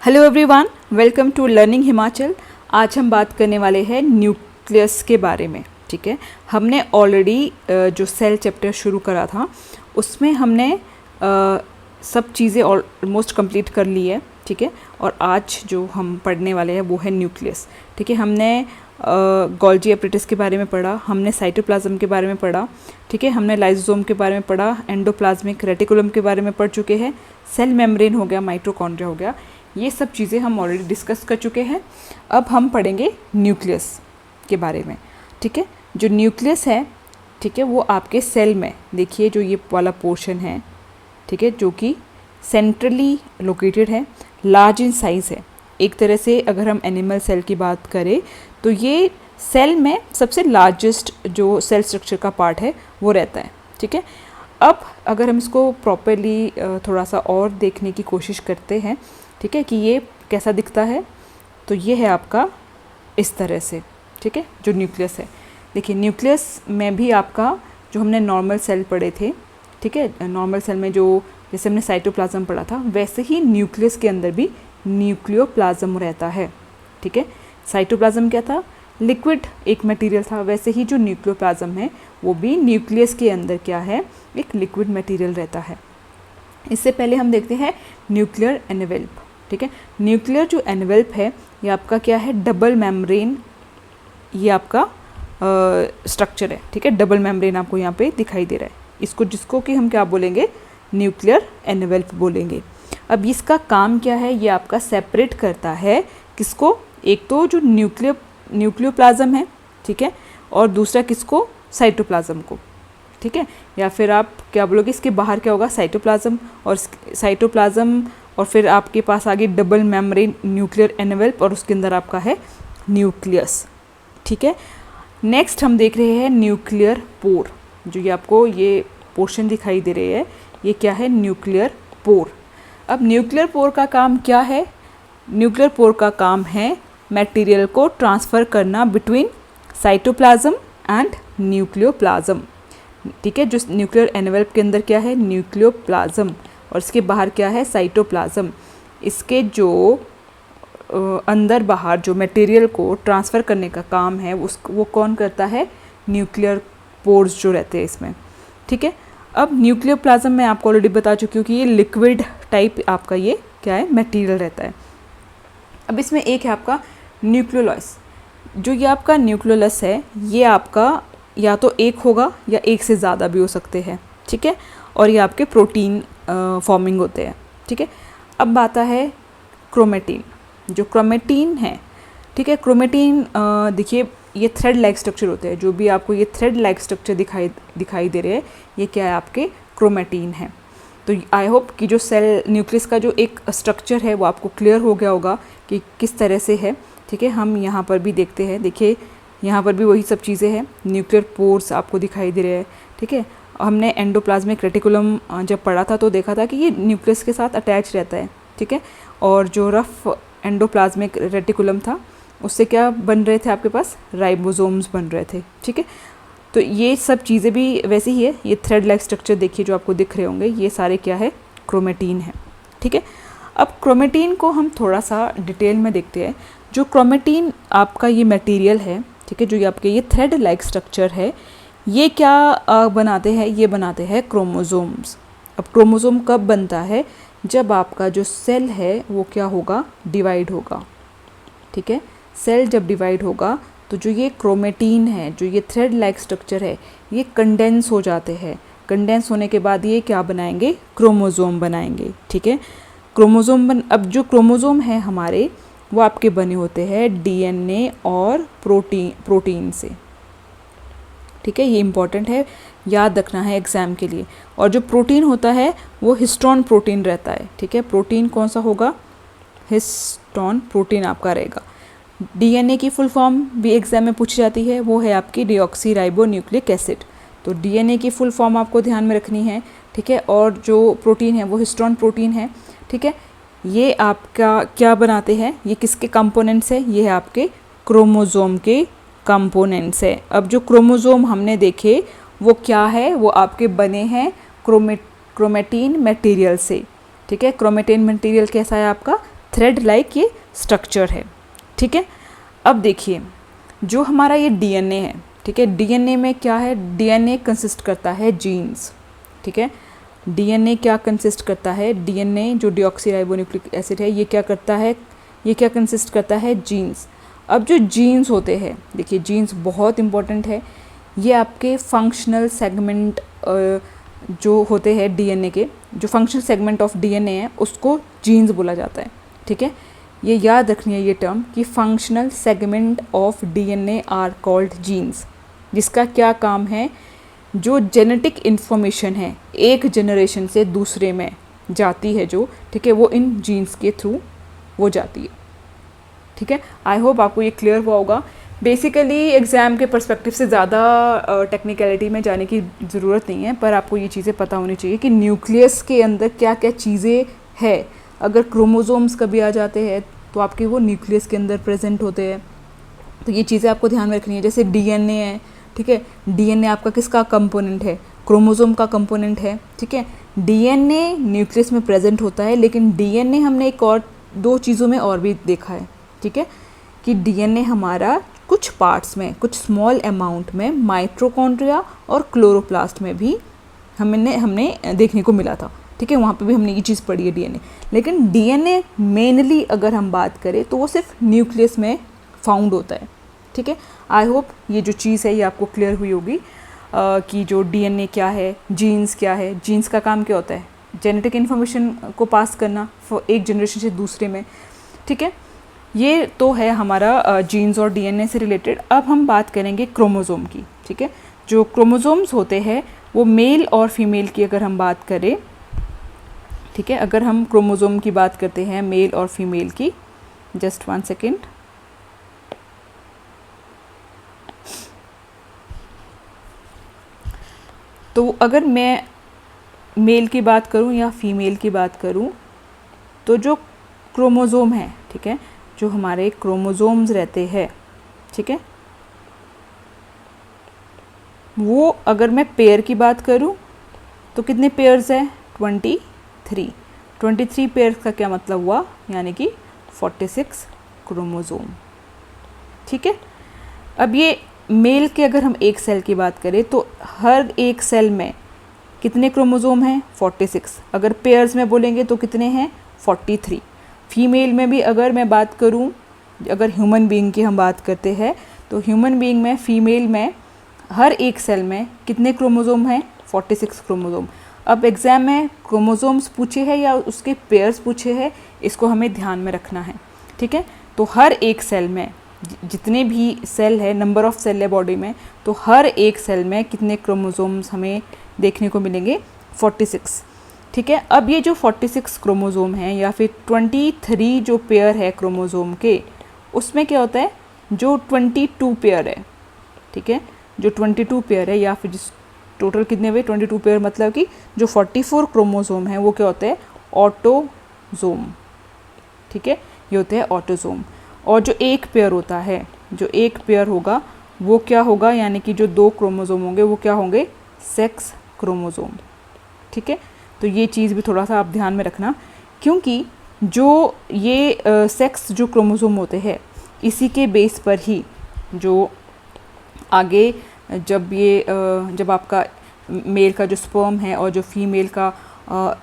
Hello everyone, welcome to learning Himachal. आज हम बात करने वाले हैं न्यूक्लियस के बारे में। ठीक है, हमने ऑलरेडी जो सेल चैप्टर शुरू करा था उसमें हमने सब चीज़ें ऑलमोस्ट कंप्लीट कर ली है। ठीक है, और आज जो हम पढ़ने वाले हैं वो है न्यूक्लियस। ठीक है, हमने गोल्जी एपरेटस के बारे में पढ़ा, हमने साइटोप्लाज्म के बारे में पढ़ा। ठीक है, हमने लाइसोसोम के बारे में पढ़ा, एंडोप्लाज्मिक रेटिकुलम के बारे में पढ़ चुके हैं, सेल मेम्ब्रेन हो गया, माइटोकॉन्ड्रिया हो गया, ये सब चीज़ें हम ऑलरेडी डिस्कस कर चुके हैं। अब हम पढ़ेंगे न्यूक्लियस के बारे में। ठीक है, जो न्यूक्लियस है, ठीक है, वो आपके सेल में देखिए जो ये वाला पोर्शन है, ठीक है, जो कि सेंट्रली लोकेटेड है, लार्ज इन साइज़ है। एक तरह से अगर हम एनिमल सेल की बात करें तो ये सेल में सबसे लार्जेस्ट जो सेल स्ट्रक्चर का पार्ट है वो रहता है। ठीक है, अब अगर हम इसको प्रॉपरली थोड़ा सा और देखने की कोशिश करते हैं, ठीक है, कि ये कैसा दिखता है, तो ये है आपका इस तरह से। ठीक है, जो न्यूक्लियस है, देखिए न्यूक्लियस में भी आपका जो हमने नॉर्मल सेल पढ़े थे, ठीक है, नॉर्मल सेल में जो जैसे हमने साइटोप्लाज्म पढ़ा था वैसे ही न्यूक्लियस के अंदर भी न्यूक्लियोप्लाज्म रहता है। ठीक है, साइटोप्लाज्म क्या था, लिक्विड एक मटेरियल था, वैसे ही जो न्यूक्लियोप्लाज्म है वो भी न्यूक्लियस के अंदर क्या है, एक लिक्विड मटेरियल रहता है। इससे पहले हम देखते हैं न्यूक्लियर एनवेल्प। ठीक है, न्यूक्लियर जो एनवेल्प है ये आपका क्या है, डबल मेम्ब्रेन, ये आपका स्ट्रक्चर है। ठीक है, डबल मेम्ब्रेन आपको यहाँ पे दिखाई दे रहा है, इसको जिसको कि हम क्या बोलेंगे, न्यूक्लियर एनवेल्प बोलेंगे। अब इसका काम क्या है, ये आपका सेपरेट करता है किसको, एक तो जो न्यूक्लियोप्लाज्म है, ठीक है, और दूसरा किसको, साइटोप्लाज्म को। ठीक है, या फिर आप क्या बोलोगे, इसके बाहर क्या होगा, साइटोप्लाज्म, और साइटोप्लाज्म, और फिर आपके पास आगे डबल मेम्ब्रेन न्यूक्लियर एनवेल्प, और उसके अंदर आपका है न्यूक्लियस। ठीक है, नेक्स्ट हम देख रहे हैं न्यूक्लियर पोर। जो ये आपको ये पोर्शन दिखाई दे रहे हैं, ये क्या है, न्यूक्लियर पोर। अब न्यूक्लियर पोर का काम क्या है, न्यूक्लियर पोर का काम है मटेरियल को ट्रांसफ़र करना बिटवीन साइटोप्लाज्म एंड न्यूक्लियोप्लाज्म। ठीक है, जो न्यूक्लियर एनवेल्प के अंदर क्या है, न्यूक्लियोप्लाज्म, और इसके बाहर क्या है, साइटोप्लाज्म। इसके जो अंदर बाहर जो मटेरियल को ट्रांसफ़र करने का काम है वो कौन करता है, न्यूक्लियर पोर्स जो रहते हैं इसमें। ठीक है, अब न्यूक्लियोप्लाज्म मैं आपको ऑलरेडी बता चुकी हूँ कि ये लिक्विड टाइप आपका ये क्या है, मटेरियल रहता है। अब इसमें एक है आपका न्यूक्लियोलस। जो ये आपका न्यूक्लियोलस है ये आपका या तो एक होगा या एक से ज़्यादा भी हो सकते हैं। ठीक है, और ये आपके प्रोटीन फॉर्मिंग होते हैं। ठीक है, अब आता है क्रोमेटिन। जो क्रोमेटिन है, ठीक है, क्रोमेटिन देखिए ये थ्रेड लाइक स्ट्रक्चर होते हैं, जो भी आपको ये थ्रेड लाइक स्ट्रक्चर दिखाई दे रहे हैं, ये क्या है, आपके क्रोमेटिन है। तो आई होप कि जो सेल न्यूक्लियस का जो एक स्ट्रक्चर है वो आपको क्लियर हो गया होगा कि किस तरह से है। ठीक है, हम यहाँ पर भी देखते हैं, देखिए यहाँ पर भी वही सब चीज़ें हैं, न्यूक्लियर पोर्स आपको दिखाई दे रहे हैं। ठीक है, हमने एंडोप्लाज्मिक रेटिकुलम जब पढ़ा था तो देखा था कि ये न्यूक्लियस के साथ अटैच रहता है। ठीक है, और जो रफ एंडोप्लाज्मिक रेटिकुलम था उससे क्या बन रहे थे, आपके पास राइबोसोम्स बन रहे थे। ठीक है, तो ये सब चीज़ें भी वैसे ही है। ये थ्रेड लाइक स्ट्रक्चर देखिए जो आपको दिख रहे होंगे, ये सारे क्या है, क्रोमेटिन है। ठीक है, अब क्रोमेटिन को हम थोड़ा सा डिटेल में देखते हैं। जो क्रोमेटिन आपका ये मटेरियल है, ठीक है, जो ये आपके ये थ्रेड लाइक स्ट्रक्चर है, ये क्या बनाते हैं, ये बनाते हैं क्रोमोसोम्स। अब क्रोमोसोम कब बनता है, जब आपका जो सेल है वो क्या होगा, डिवाइड होगा। ठीक है, सेल जब डिवाइड होगा तो जो ये क्रोमेटिन है, जो ये थ्रेड लाइक स्ट्रक्चर है, ये कंडेंस हो जाते हैं। कंडेंस होने के बाद ये क्या बनाएंगे, क्रोमोसोम बनाएंगे। ठीक है, अब जो क्रोमोसोम है हमारे वो आपके बने होते हैं डीएनए और प्रोटीन से। ठीक है, ये इंपॉर्टेंट है, याद रखना है एग्ज़ाम के लिए। और जो प्रोटीन होता है वो हिस्टोन प्रोटीन रहता है। ठीक है, प्रोटीन कौन सा होगा, हिस्टोन प्रोटीन आपका रहेगा। डीएनए की फुल फॉर्म भी एग्ज़ाम में पूछी जाती है, वो है आपकी डीऑक्सीराइबोन्यूक्लिक एसिड। तो डीएनए की फुल फॉर्म आपको ध्यान में रखनी है। ठीक है, और जो प्रोटीन है वो हिस्टोन प्रोटीन है। ठीक है, ये आपका क्या बनाते हैं, ये किसके कंपोनेंट्स है, ये है आपके क्रोमोसोम के कंपोनेंट्स है। अब जो क्रोमोसोम हमने देखे वो क्या है, वो आपके बने हैं क्रोमेटिन मटेरियल से। ठीक है, क्रोमेटिन मटेरियल कैसा है आपका, थ्रेड लाइक ये स्ट्रक्चर है, ठीक है। अब देखिए जो हमारा ये डीएनए है, ठीक है, डीएनए में क्या है, डीएनए कंसिस्ट करता है जीन्स, ठीक है। डीएनए क्या कंसिस्ट करता है, डीएनए जो डीऑक्सीराइबोन्यूक्लिक एसिड है ये क्या करता है, ये क्या कंसिस्ट करता है, जीन्स। अब जो जीन्स होते हैं, देखिए जीन्स बहुत इंपॉर्टेंट है, ये आपके फंक्शनल सेगमेंट जो होते हैं डीएनए के, जो फंक्शनल सेगमेंट ऑफ डीएनए है उसको जीन्स बोला जाता है, ठीक है। ये याद रखनी है ये टर्म कि functional segment of DNA are called genes, जिसका क्या काम है, जो जेनेटिक इन्फॉर्मेशन है एक जनरेशन से दूसरे में जाती है जो, ठीक है, वो इन जीन्स के थ्रू वो जाती है, ठीक है। आई होप आपको ये क्लियर हुआ होगा। बेसिकली एग्ज़ाम के पर्सपेक्टिव से ज़्यादा टेक्निकलिटी में जाने की ज़रूरत नहीं है, पर आपको ये चीज़ें पता होनी चाहिए कि न्यूक्लियस के अंदर क्या क्या चीज़ें हैं। अगर क्रोमोसोम्स कभी आ जाते हैं तो आपके वो न्यूक्लियस के अंदर प्रेजेंट होते हैं, तो ये चीज़ें आपको ध्यान में रखनी है। जैसे डीएनए है, ठीक है, डीएनए आपका किसका कंपोनेंट है, क्रोमोसोम का कंपोनेंट है, ठीक है। डीएनए न्यूक्लियस में प्रेजेंट होता है, लेकिन डीएनए हमने एक और दो चीज़ों में और भी देखा है, ठीक है, कि डीएनए हमारा कुछ पार्ट्स में, कुछ स्मॉल अमाउंट में माइटोकॉन्ड्रिया और क्लोरोप्लास्ट में भी हमने देखने को मिला था, ठीक है, वहाँ पे भी हमने ये चीज़ पढ़ी है डीएनए। लेकिन डीएनए मेनली अगर हम बात करें तो वो सिर्फ न्यूक्लियस में फाउंड होता है, ठीक है। आई होप ये जो चीज़ है ये आपको क्लियर हुई होगी कि जो डीएनए क्या है, जीन्स क्या है। जीन्स का काम क्या होता है, जेनेटिक इन्फॉर्मेशन को पास करना एक जनरेशन से दूसरे में, ठीक है। ये तो है हमारा जीन्स और डीएनए से रिलेटेड। अब हम बात करेंगे क्रोमोसोम की, ठीक है। जो क्रोमोसोम्स होते हैं वो मेल और फीमेल की अगर हम बात करें, ठीक है, अगर हम क्रोमोसोम की बात करते हैं मेल और फीमेल की, जस्ट 1 सेकेंड, तो अगर मैं मेल की बात करूं या फीमेल की बात करूं तो जो क्रोमोसोम है, ठीक है, जो हमारे क्रोमोसोम्स रहते हैं, ठीक है, वो अगर मैं पेयर की बात करूं तो कितने पेयर्स है, 23 पेयर्स का क्या मतलब हुआ, यानी कि 46 क्रोमोसोम, ठीक है। अब ये मेल के अगर हम एक सेल की बात करें तो हर एक सेल में कितने क्रोमोसोम हैं, 46। अगर पेयर्स में बोलेंगे तो कितने हैं, 43। फीमेल में भी अगर मैं बात करूं, अगर ह्यूमन बीइंग की हम बात करते हैं तो ह्यूमन बीइंग में फीमेल में हर एक सेल में कितने क्रोमोसोम हैं, 46 क्रोमोसोम। अब एग्ज़ाम में क्रोमोसोम्स पूछे हैं या उसके पेयर्स पूछे हैं, इसको हमें ध्यान में रखना है, ठीक है। तो हर एक सेल में जितने भी सेल है, नंबर ऑफ़ सेल है बॉडी में, तो हर एक सेल में कितने क्रोमोसोम्स हमें देखने को मिलेंगे, 46, ठीक है। अब ये जो 46 क्रोमोसोम हैं या फिर 23 जो पेयर है क्रोमोसोम के, उसमें क्या होता है, जो 22 पेयर है, ठीक है, जो 22 पेयर है या फिर जिस टोटल कितने हुए 22 पेयर, मतलब कि जो 44 क्रोमोसोम है वो क्या होते हैं, ऑटोसोम, ठीक है, ये होते हैं ऑटोसोम। और जो एक पेयर होता है, जो एक पेयर होगा वो क्या होगा, यानी कि जो 2 क्रोमोसोम होंगे वो क्या होंगे, सेक्स क्रोमोसोम, ठीक है। तो ये चीज़ भी थोड़ा सा आप ध्यान में रखना, क्योंकि जो ये सेक्स जो क्रोमोसोम होते हैं इसी के बेस पर ही जो आगे जब आपका मेल का जो स्पर्म है और जो फीमेल का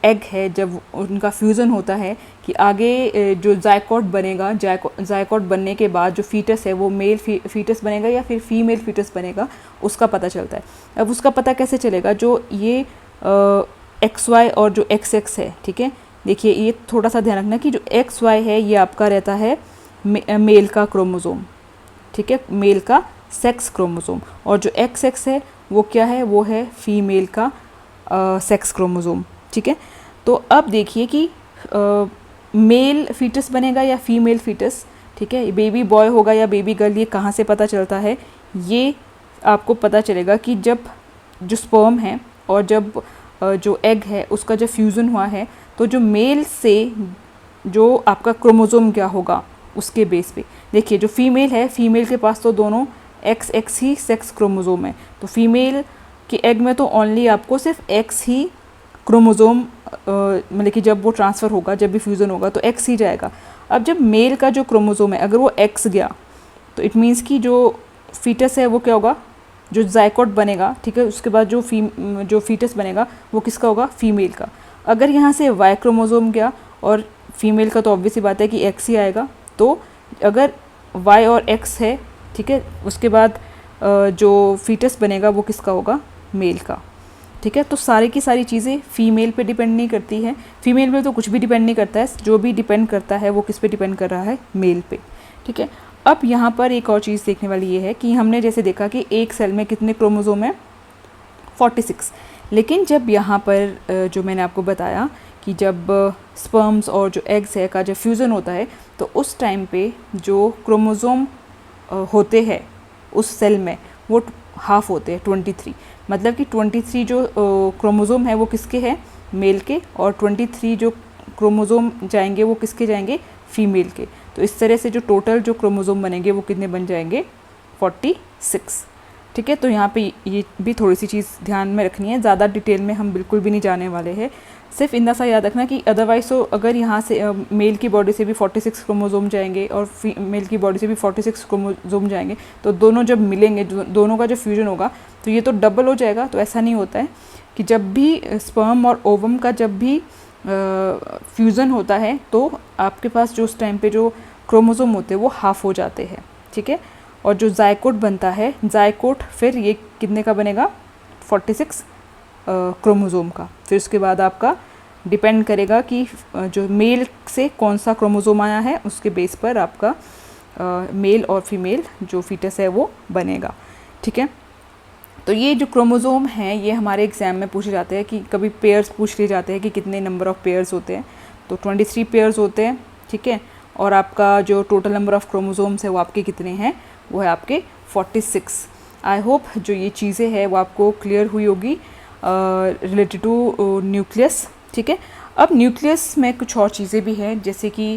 एग है, जब उनका फ्यूज़न होता है कि आगे जो जायकोट बनेगा, जायकोट बनने के बाद जो फीटस है वो मेल फीटस बनेगा या फिर फीमेल फीटस बनेगा, उसका पता चलता है। अब उसका पता कैसे चलेगा, जो ये XY और जो XX है, ठीक है, देखिए ये थोड़ा सा ध्यान रखना कि जो XY है ये आपका रहता है मेल का क्रोमोसोम, ठीक है, मेल का सेक्स क्रोमोसोम, और जो XX है वो क्या है, वो है फीमेल का सेक्स क्रोमोसोम, ठीक है। तो अब देखिए कि मेल फीटस बनेगा या फीमेल फीटस, ठीक है, बेबी बॉय होगा या बेबी गर्ल, ये कहाँ से पता चलता है, ये आपको पता चलेगा कि जब जो स्पर्म है और जब जो एग है उसका जब फ्यूज़न हुआ है, तो जो मेल से जो आपका क्रोमोसोम क्या होगा उसके बेस पे। देखिए जो फीमेल है, फीमेल के पास तो दोनों XX ही सेक्स क्रोमोसोम है, तो फीमेल के एग में तो ओनली आपको सिर्फ X ही क्रोमोसोम, मतलब कि जब वो ट्रांसफ़र होगा, जब भी फ्यूज़न होगा तो X ही जाएगा। अब जब मेल का जो क्रोमोसोम है अगर वो एक्स गया तो इट मीन्स कि जो फीटस है वो क्या होगा, जो जायकोट बनेगा, ठीक है, उसके बाद जो फीटस बनेगा वो किसका होगा, फीमेल का। अगर यहाँ से वाई क्रोमोसोम गया और फीमेल का तो ऑब्वियस ही बात है कि एक्स ही आएगा, तो अगर वाई और एक्स है, ठीक है, उसके बाद जो फीटस बनेगा वो किसका होगा, मेल का। ठीक है, तो सारी की सारी चीज़ें फीमेल पे डिपेंड नहीं करती है, फीमेल पे तो कुछ भी डिपेंड नहीं करता है, जो भी डिपेंड करता है वो किस पे डिपेंड कर रहा है, मेल पे। ठीक है, अब यहाँ पर एक और चीज़ देखने वाली ये है कि हमने जैसे देखा कि एक सेल में कितने क्रोमोसोम है, 46। लेकिन जब यहाँ पर जो मैंने आपको बताया कि जब स्पर्म्स और जो एग्स है का जब फ्यूज़न होता है तो उस टाइम पे जो क्रोमोसोम होते हैं उस सेल में वो हाफ होते हैं, 23। मतलब कि 23 जो क्रोमोसोम है वो किसके हैं, मेल के, और 23 जो क्रोमोसोम जाएंगे वो किसके जाएंगे, फीमेल के। तो इस तरह से जो टोटल जो क्रोमोसोम बनेंगे वो कितने बन जाएंगे, 46। ठीक है, तो यहाँ पे ये भी थोड़ी सी चीज़ ध्यान में रखनी है, ज़्यादा डिटेल में हम बिल्कुल भी नहीं जाने वाले हैं, सिर्फ इतना सा याद रखना कि अदरवाइज तो अगर यहाँ से मेल की बॉडी से भी 46 क्रोमोसोम जाएंगे और फीमेल की बॉडी से भी 46 क्रोमोसोम जाएंगे, तो दोनों जब मिलेंगे, दोनों का जो फ्यूजन होगा तो ये तो डबल हो जाएगा। तो ऐसा नहीं होता है कि जब भी स्पर्म और ओवम का जब भी फ्यूज़न होता है तो आपके पास जो उस टाइम पे जो क्रोमोसोम होते हैं वो हाफ हो जाते हैं। ठीक है, और जो जायकोट बनता है, जायकोट फिर ये कितने का बनेगा, 46 क्रोमोसोम का। फिर उसके बाद आपका डिपेंड करेगा कि जो मेल से कौन सा क्रोमोसोम आया है, उसके बेस पर आपका मेल और फीमेल जो फीटस है वो बनेगा। ठीक है, तो ये जो क्रोमोसोम हैं ये हमारे एग्ज़ाम में पूछे जाते हैं कि कभी पेयर्स पूछ लिए जाते हैं कि कितने नंबर ऑफ़ पेयर्स होते हैं, तो 23 पेयर्स होते हैं। ठीक है, और आपका जो टोटल नंबर ऑफ़ क्रोमोसोम्स है वो आपके कितने हैं, वो है आपके 46। आई होप जो ये चीज़ें हैं वो आपको क्लियर हुई होगी रिलेटेड टू न्यूक्लियस। ठीक है, अब न्यूक्लियस में कुछ और चीज़ें भी हैं, जैसे कि